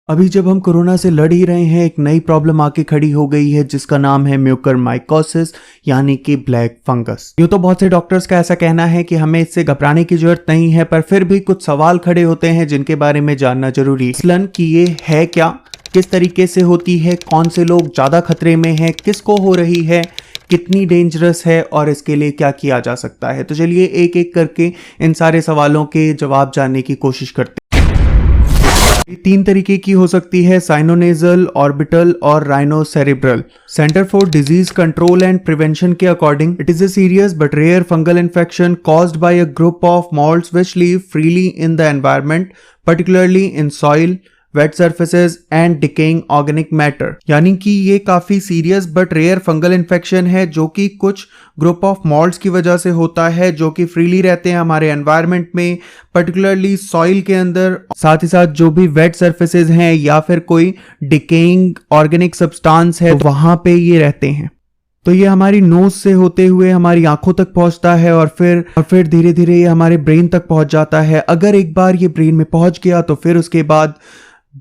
अभी जब हम कोरोना से लड़ ही रहे हैं, एक नई प्रॉब्लम आके खड़ी हो गई है जिसका नाम है म्यूकरमाइकोसिस यानी कि ब्लैक फंगस। यूँ तो बहुत से डॉक्टर्स का ऐसा कहना है कि हमें इससे घबराने की जरूरत नहीं है, पर फिर भी कुछ सवाल खड़े होते हैं जिनके बारे में जानना जरूरी है। मसलन कि ये है क्या, किस तरीके से होती है, कौन से लोग ज़्यादा खतरे में हैं, किसको हो रही है, कितनी डेंजरस है और इसके लिए क्या किया जा सकता है। तो चलिए एक एक करके इन सारे सवालों के जवाब जानने की कोशिश करते हैं। तीन तरीके की हो सकती है, साइनोनेजल, ऑर्बिटल और rhinocerebral. Centre for disease control and prevention के according it is a serious but rare fungal infection caused by a group of moulds which live freely in the environment, particularly in soil, wet surfaces and decaying organic matter. यानी कि ये काफी serious but rare fungal infection है जो कि कुछ group of malts की वजह से होता है जो कि फ्रीली रहते हैं हमारे एनवायरनमेंट में, पर्टिकुलरली सॉइल के अंदर, साथ ही साथ जो भी वेट सर्फेसेज हैं या फिर कोई डिकेइंग ऑर्गेनिक सब्सटेंस है तो वहां पे ये रहते हैं। तो ये हमारी नोज से होते हुए हमारी आंखों तक पहुंचता है और फिर धीरे धीरे ये हमारे ब्रेन तक पहुंच जाता है। अगर एक बार ये ब्रेन में पहुंच गया तो फिर उसके बाद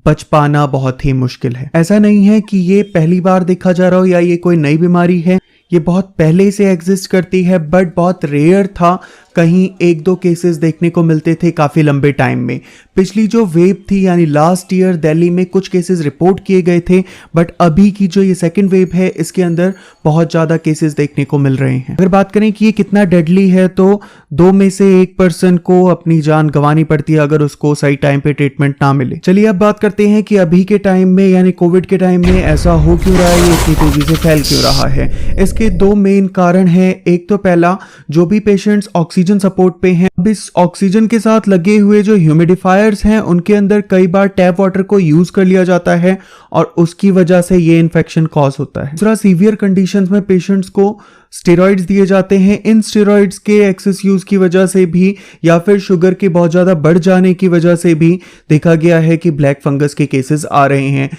बच पाना बहुत ही मुश्किल है। ऐसा नहीं है कि ये पहली बार देखा जा रहा हो या ये कोई नई बीमारी है, ये बहुत पहले से एग्जिस्ट करती है बट बहुत रेयर था। कहीं एक दो केसेस देखने को मिलते थे काफ़ी लंबे टाइम में। पिछली जो वेव थी यानी लास्ट ईयर दिल्ली में कुछ केसेस रिपोर्ट किए गए थे, बट अभी की जो ये सेकंड वेव है इसके अंदर बहुत ज़्यादा केसेस देखने को मिल रहे हैं। अगर बात करें कि ये कितना डेडली है तो 2 में से 1 पर्सन को अपनी जान गंवानी पड़ती है अगर उसको सही टाइम पे ट्रीटमेंट ना मिले। चलिए अब बात करते हैं कि अभी के टाइम में यानी कोविड के टाइम में ऐसा हो क्यों रहा है, ये इतनी तेजी से फैल क्यों रहा है। इसके 2 मेन कारण हैं। एक तो पहला, जो भी पेशेंट्स ऑक्सीजन सपोर्ट पे हैं, अब इस ऑक्सीजन के साथ लगे हुए जो ह्यूमिडिफायर्स हैं उनके अंदर कई बार टैप वाटर को यूज कर लिया जाता है और उसकी वजह से ये इन्फेक्शन कॉज होता है। दूसरा, सीवियर कंडीशंस में पेशेंट्स को स्टेरॉइड्स दिए जाते हैं। इन स्टेरॉइड्स के एक्सेस यूज की वजह से भी या फिर शुगर के बहुत ज्यादा बढ़ जाने की वजह से भी देखा गया है कि ब्लैक फंगस के केसेस आ रहे हैं।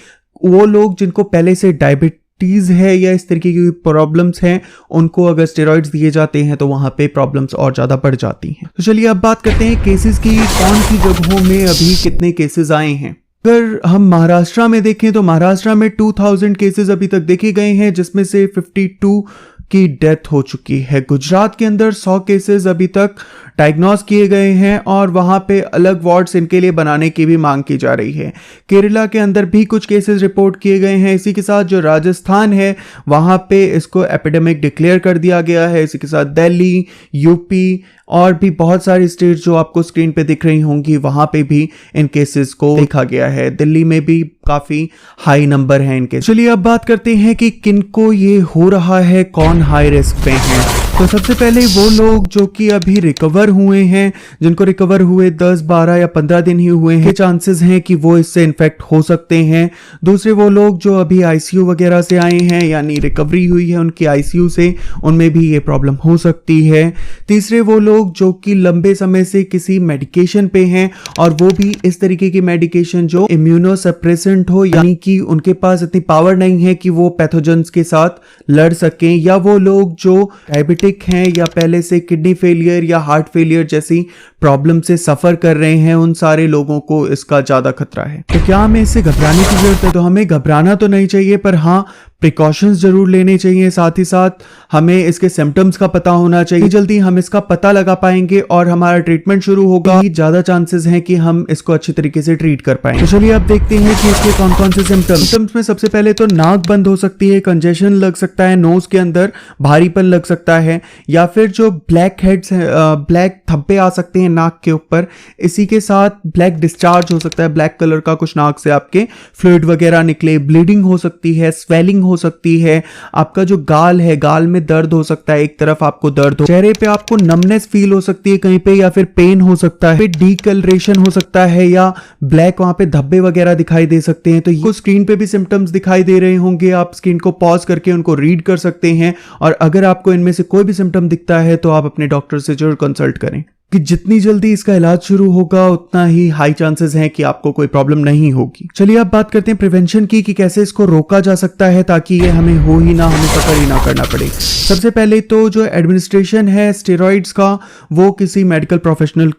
वो लोग जिनको पहले से डायबिटीज है या इस तरीके की प्रॉब्लम्स हैं, उनको अगर स्टेरॉइड्स दिए जाते हैं तो वहां पे प्रॉब्लम्स और ज्यादा बढ़ जाती हैं। तो चलिए अब बात करते हैं केसेस की, कौन सी जगहों में अभी कितने केसेस आए हैं। अगर हम महाराष्ट्र में देखें तो महाराष्ट्र में 2000 केसेस अभी तक देखे गए हैं जिसमें से 52 की डेथ हो चुकी है। गुजरात के अंदर 100 केसेस अभी तक डायग्नोस किए गए हैं और वहां पे अलग वार्ड्स इनके लिए बनाने की भी मांग की जा रही है। केरला के अंदर भी कुछ केसेस रिपोर्ट किए गए हैं। इसी के साथ जो राजस्थान है वहां पे इसको एपिडेमिक डिक्लेयर कर दिया गया है। इसी के साथ दिल्ली, यूपी और भी बहुत सारी स्टेट्स जो आपको स्क्रीन पे दिख रही होंगी वहां पे भी इन केसेस को देखा गया है। दिल्ली में भी काफी हाई नंबर है इनके। चलिए अब बात करते हैं कि किनको ये हो रहा है, कौन हाई रिस्क पे हैं। तो सबसे पहले वो लोग जो कि अभी रिकवर हुए हैं, जिनको रिकवर हुए 10, 12 या 15 दिन ही हुए हैं, चांसेस हैं कि वो इससे इन्फेक्ट हो सकते हैं। दूसरे वो लोग जो अभी आईसीयू वगैरह से आए हैं यानी रिकवरी हुई है उनकी आईसीयू से, उनमें भी ये प्रॉब्लम हो सकती है। तीसरे वो लोग जो कि लंबे समय से किसी मेडिकेशन पे हैं और वो भी इस तरीके की मेडिकेशन जो इम्यूनोसप्रेसेंट हो, यानी कि उनके पास इतनी पावर नहीं है कि वो पैथोजेंस के साथ लड़ सकें, या वो लोग जो डायबिटिक हैं या पहले से किडनी फेलियर या हार्ट फेलियर जैसी प्रॉब्लम से सफर कर रहे हैं, उन सारे लोगों को इसका ज्यादा खतरा है। तो क्या हमें इससे घबराने की जरूरत है? तो हमें घबराना तो नहीं चाहिए, पर हाँ प्रिकॉशंस जरूर लेने चाहिए। साथ ही साथ हमें इसके सिम्टम्स का पता होना चाहिए। जल्दी हम इसका पता लगा पाएंगे और हमारा ट्रीटमेंट शुरू होगा, ज्यादा चांसेस हैं कि हम इसको अच्छी तरीके से ट्रीट कर पाएंगे। तो चलिए अब देखते हैं कि इसके कौन कौन से सिम्टम्स में सबसे पहले तो नाक बंद हो सकती है, कंजेशन लग सकता है, नोज के अंदर भारीपन लग सकता है, या फिर जो ब्लैक हेड्स ब्लैक धब्बे आ सकते हैं नाक के ऊपर। इसी के साथ ब्लैक डिस्चार्ज हो सकता है, ब्लैक कलर का कुछ नाक से आपके फ्लूइड वगैरह निकले, ब्लीडिंग हो सकती है, स्वेलिंग हो सकती है, आपका जो गाल है गाल में दर्द हो सकता है, एक तरफ आपको दर्द हो, चेहरे पे आपको नमनेस फील हो सकती है कहीं पे, या फिर पेन हो सकता है, डीकलरेशन हो सकता है, या ब्लैक वहां पे धब्बे वगैरह दिखाई दे सकते हैं। तो ये स्क्रीन पे भी सिम्टम्स दिखाई दे रहे होंगे, आप स्क्रीन को पॉज करके उनको रीड कर सकते हैं और अगर आपको इनमें से कोई भी सिम्टम दिखता है तो आप अपने डॉक्टर से जरूर कंसल्ट करें कि जितनी जल्दी इसका इलाज शुरू होगा उतना ही हाई चांसेस हैं कि आपको कोई प्रॉब्लम नहीं होगी। चलिए अब बात करते हैं प्रिवेंशन की कि कैसे इसको रोका जा सकता है ताकि ये हमें हो ही ना, हमें सफर ही ना करना पड़े। सबसे पहले तो जो एडमिनिस्ट्रेशन है स्टेरॉइड्स का वो किसी मेडिकल प्रोफेशनल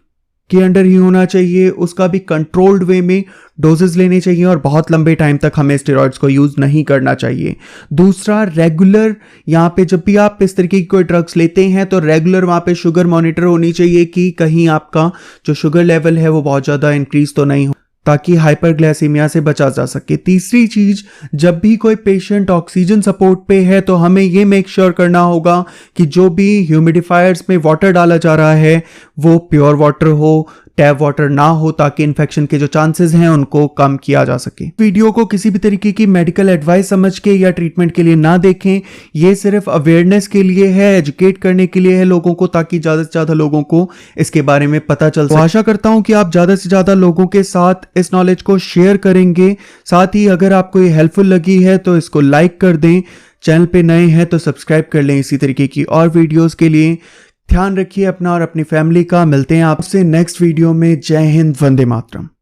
के अंडर ही होना चाहिए, उसका भी कंट्रोल्ड वे में डोजेस लेने चाहिए और बहुत लंबे टाइम तक हमें स्टेरॉइड्स को यूज नहीं करना चाहिए। दूसरा, रेगुलर यहाँ पे जब भी आप इस तरीके की कोई ड्रग्स लेते हैं तो रेगुलर वहाँ पे शुगर मॉनिटर होनी चाहिए कि कहीं आपका जो शुगर लेवल है वो बहुत ज़्यादा इंक्रीज तो नहीं हो, ताकि हाइपरग्लाइसीमिया से बचा जा सके। तीसरी चीज, जब भी कोई पेशेंट ऑक्सीजन सपोर्ट पे है तो हमें ये मेक श्योर करना होगा कि जो भी ह्यूमिडिफायर्स में वाटर डाला जा रहा है वो प्योर वाटर हो, टैप वाटर ना हो, ताकि इन्फेक्शन के जो चांसेस हैं उनको कम किया जा सके। वीडियो को किसी भी तरीके की मेडिकल एडवाइस समझ के या ट्रीटमेंट के लिए ना देखें, ये सिर्फ अवेयरनेस के लिए है, एजुकेट करने के लिए है लोगों को, ताकि ज़्यादा से ज़्यादा लोगों को इसके बारे में पता चल सके। आशा करता हूं कि आप ज़्यादा से ज़्यादा लोगों के साथ इस नॉलेज को शेयर करेंगे। साथ ही अगर आपको ये हेल्पफुल लगी है तो इसको लाइक कर दें, चैनल पे नए हैं तो सब्सक्राइब कर लें इसी तरीके की और वीडियोस के लिए। ध्यान रखिए अपना और अपनी फैमिली का। मिलते हैं आपसे नेक्स्ट वीडियो में। जय हिंद, वंदे मातरम।